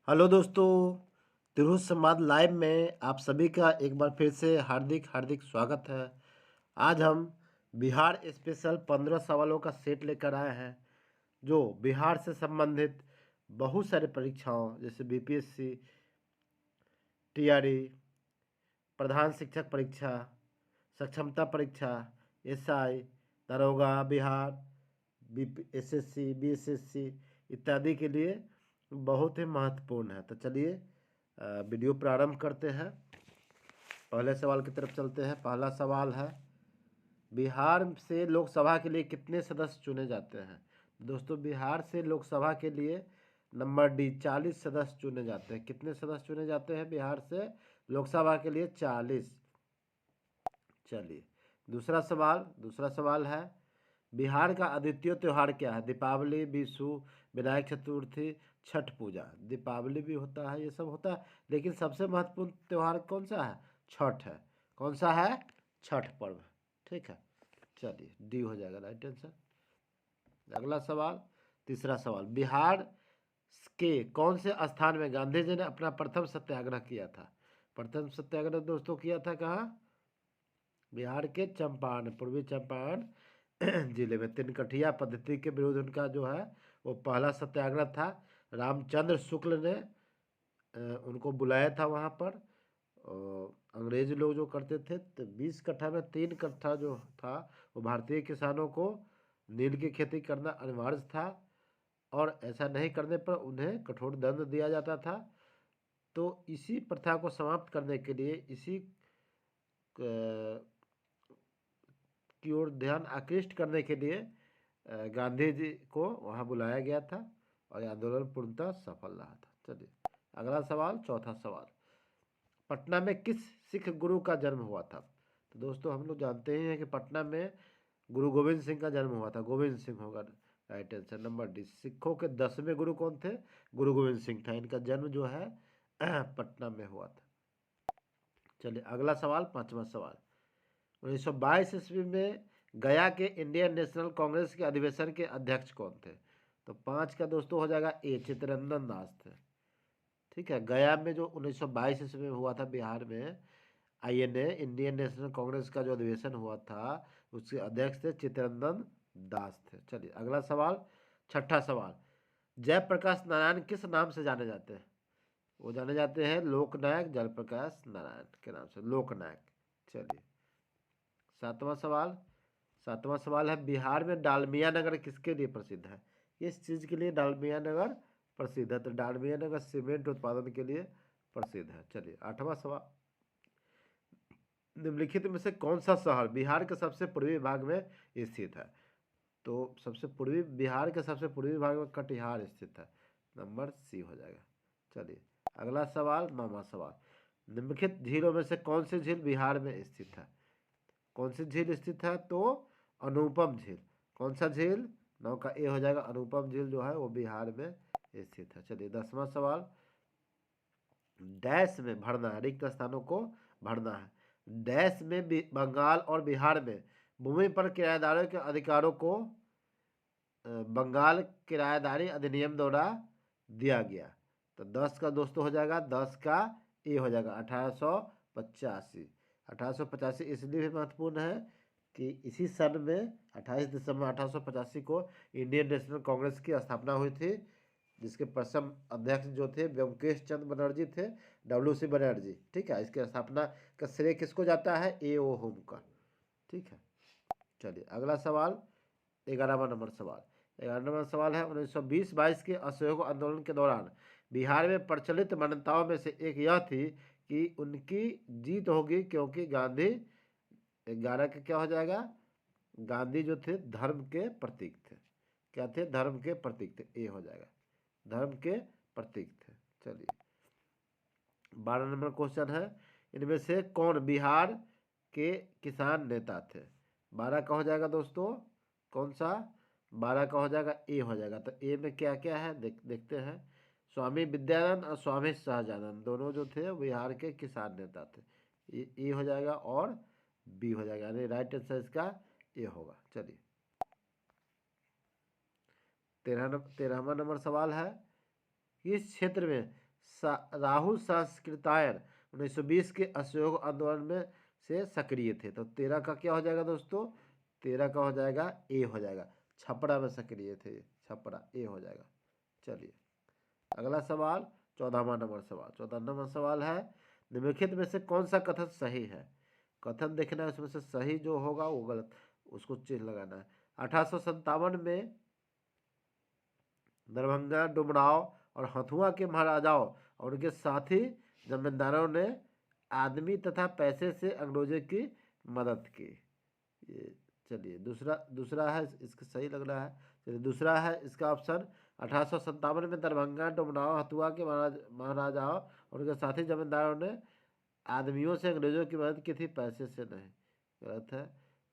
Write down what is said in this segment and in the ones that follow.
Hello दोस्तों, तिरहुत संवाद live में आप सभी का एक बार फिर से हार्दिक हार्दिक स्वागत है। आज हम बिहार स्पेशल 15 सवालों का सेट लेकर आए हैं जो बिहार से संबंधित बहुत सारे परीक्षाओं जैसे बीपीएससी, टीआरई, प्रधान शिक्षक परीक्षा, सक्षमता परीक्षा, एसआई, दरोगा बिहार, एसएससी, बीएसएससी इत्यादि के लिए बहुत ही महत्वपूर्ण है। तो चलिए वीडियो प्रारंभ करते हैं। पहले सवाल की तरफ चलते हैं। पहला सवाल है, बिहार से लोकसभा के लिए कितने सदस्य चुने जाते हैं? दोस्तों, बिहार से लोकसभा के लिए नंबर डी 40 सदस्य चुने जाते हैं। कितने सदस्य चुने जाते हैं बिहार से लोकसभा के लिए? 40। चलिए दूसरा सवाल है, बिहार का अद्वितीय त्यौहार क्या है? दीपावली, विशु, विनायक चतुर्थी, छठ पूजा। दीपावली भी होता है, ये सब होता है, लेकिन सबसे महत्वपूर्ण त्यौहार कौन सा है? छठ है। कौन सा है? छठ पर्व। ठीक है, चलिए डी हो जाएगा राइट आंसर। अगला सवाल, तीसरा सवाल, बिहार के कौन से स्थान में गांधी जी ने अपना प्रथम सत्याग्रह किया था? प्रथम सत्याग्रह दोस्तों किया था कहाँ? बिहार के चंपारण, पूर्वी चंपारण जिले में तिनकठिया पद्धति के विरुद्ध उनका जो है वो पहला सत्याग्रह था। रामचंद्र शुक्ल ने उनको बुलाया था वहाँ पर। अंग्रेज लोग जो करते थे तो 20 कट्ठा में 3 कट्ठा जो था वो भारतीय किसानों को नील की खेती करना अनिवार्य था, और ऐसा नहीं करने पर उन्हें कठोर दंड दिया जाता था। तो इसी प्रथा को समाप्त करने के लिए, इसी की ओर ध्यान आकृष्ट करने के लिए गांधी जी को वहाँ बुलाया गया था, और यह आंदोलन पूर्णतः सफल रहा था। चलिए अगला सवाल, चौथा सवाल, पटना में किस सिख गुरु का जन्म हुआ था? तो दोस्तों हम लोग जानते ही हैं कि पटना में गुरु गोविंद सिंह का जन्म हुआ था। गोविंद सिंह होगा राइट आंसर, नंबर डी। सिखों के 10वें गुरु कौन थे? गुरु गोविंद सिंह था। इनका जन्म जो है पटना में हुआ था। चलिए अगला सवाल, पांचवा सवाल, 1922 ईस्वी में गया के इंडियन नेशनल कांग्रेस के अधिवेशन के अध्यक्ष कौन थे? तो 5 का दोस्तों हो जाएगा ए, चित्तरंजन दास थे। ठीक है, गया में जो 1922 ईस्वी में हुआ था बिहार में आईएनए इंडियन नेशनल कांग्रेस का जो अधिवेशन हुआ था, उसके अध्यक्ष थे चित्तरंजन दास थे। चलिए अगला सवाल, छठा सवाल, जयप्रकाश नारायण किस नाम से जाने जाते हैं? वो जाने जाते हैं लोकनायक जयप्रकाश नारायण के नाम से, लोकनायक। चलिए सातवां सवाल है, बिहार में डालमिया नगर किसके लिए प्रसिद्ध है? किस चीज़ के लिए डालमिया नगर प्रसिद्ध है? तो डालमिया नगर सीमेंट उत्पादन के लिए प्रसिद्ध है। चलिए आठवां सवाल, निम्नलिखित में से कौन सा शहर बिहार के सबसे पूर्वी भाग में स्थित है? तो सबसे पूर्वी, बिहार के सबसे पूर्वी भाग में कटिहार स्थित है। नंबर सी हो जाएगा। चलिए अगला सवाल, नौवां सवाल, निम्नलिखित झीलों में से कौन सी झील बिहार में स्थित है? कौन सी झील स्थित है? तो अनुपम झील। कौन सा झील? 9 का ए हो जाएगा, अनुपम झील जो है वो बिहार में स्थित है। चलिए 10वां सवाल, डैश में भरना है, रिक्त स्थानों को भरना है। डैश में बंगाल और बिहार में भूमि पर किराएदारों के अधिकारों को बंगाल किराएदारी अधिनियम द्वारा दिया गया। तो 10 का दोस्तों हो जाएगा, 10 का ए हो जाएगा, 1885। 1885 इसलिए भी महत्वपूर्ण है कि इसी सन में 28 दिसंबर 1885 को इंडियन नेशनल कांग्रेस की स्थापना हुई थी, जिसके प्रथम अध्यक्ष जो थे ब्योमकेश चंद्र बनर्जी थे, WC बनर्जी। ठीक है, इसके स्थापना का श्रेय किसको जाता है? A.O. होमकर। ठीक है, चलिए अगला सवाल, 11वां नंबर सवाल। 11वां नंबर सवाल है, 1920-22 के असहयोग आंदोलन के दौरान बिहार में प्रचलित मान्यताओं में से एक यह थी कि उनकी जीत होगी, क्योंकि गांधी, 11 का क्या हो जाएगा? गांधी जो थे धर्म के प्रतीक थे। क्या थे? धर्म के प्रतीक थे, ए हो जाएगा, धर्म के प्रतीक थे। चलिए 12 नंबर क्वेश्चन है, इनमें से कौन बिहार के किसान नेता थे? 12 का हो जाएगा दोस्तों, कौन सा? 12 का हो जाएगा ए हो जाएगा। तो ए में क्या क्या है देखते हैं। स्वामी विद्यानंद और स्वामी सहजानंद दोनों जो थे बिहार के किसान नेता थे। ए हो जाएगा और बी हो जाएगा, यानी राइट आंसर इसका ए होगा। चलिए 13वां नंबर सवाल है, किस क्षेत्र में राहुल सांस्कृतायन 1920 के असहयोग आंदोलन में से सक्रिय थे। तो 13 का क्या हो जाएगा दोस्तों? 13 का हो जाएगा ए हो जाएगा। छपरा में सक्रिय थे, छपरा ए हो जाएगा। चलिए अगला सवाल 14वां नंबर सवाल। 14 नंबर सवाल है, निम्नलिखित में से कौन सा कथन सही है? कथन देखना है, उसमें से सही जो होगा वो गलत, उसको चिन्ह लगाना है। 1857 में दरभंगा, डुमराव और हथुआ के महाराजाओं और उनके साथी जमींदारों ने आदमी तथा पैसे से अंग्रेजों की मदद की। ये चलिए दूसरा है, इसका सही लग रहा है। चलिए दूसरा है इसका ऑप्शन, 1857 में दरभंगा, डुमराव, हथुआ के महाराजाओं और उनके साथी जमींदारों ने आदमियों से अंग्रेजों की मदद की थी, पैसे से नहीं। गलत है।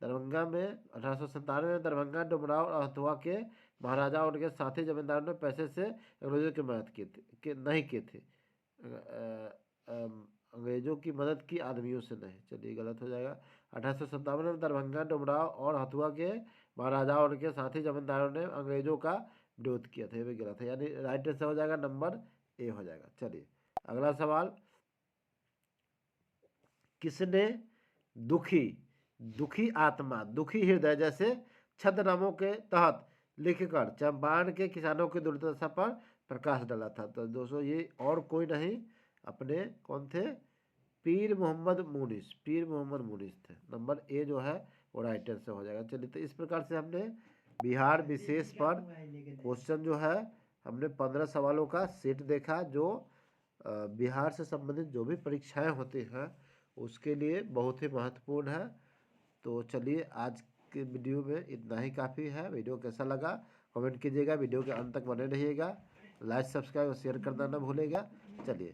दरभंगा में 1897 में दरभंगा, डुमराव और हथुआ के महाराजा और उनके साथी जमींदारों ने पैसे से अंग्रेजों की मदद की थी, नहीं की थी। अंग्रेजों की मदद की, आदमियों से नहीं। चलिए गलत हो जाएगा। 1857 में दरभंगा, डुमराव और हथुआ के महाराजा और उनके साथी जमींदारों ने अंग्रेजों का विरोध किया था, ये भी गलत है। यानी राइट आंसर हो जाएगा नंबर ए हो जाएगा। चलिए अगला सवाल, किसने दुखी आत्मा, दुखी हृदय जैसे छद्मनामों के तहत लिखकर चंपारण के किसानों की दुर्दशा पर प्रकाश डाला था? तो दोस्तों ये और कोई नहीं, अपने कौन थे? पीर मोहम्मद मुनीस थे। नंबर ए जो है वो राइट आंसर हो जाएगा। चलिए तो इस प्रकार से हमने बिहार विशेष पर क्वेश्चन जो है हमने 15 सवालों का सेट देखा, जो बिहार से संबंधित जो भी परीक्षाएं होती हैं उसके लिए बहुत ही महत्वपूर्ण है। तो चलिए आज के वीडियो में इतना ही काफ़ी है। वीडियो कैसा लगा कमेंट कीजिएगा, वीडियो के अंत तक बने रहिएगा, लाइक सब्सक्राइब और शेयर करना ना भूलेगा। चलिए।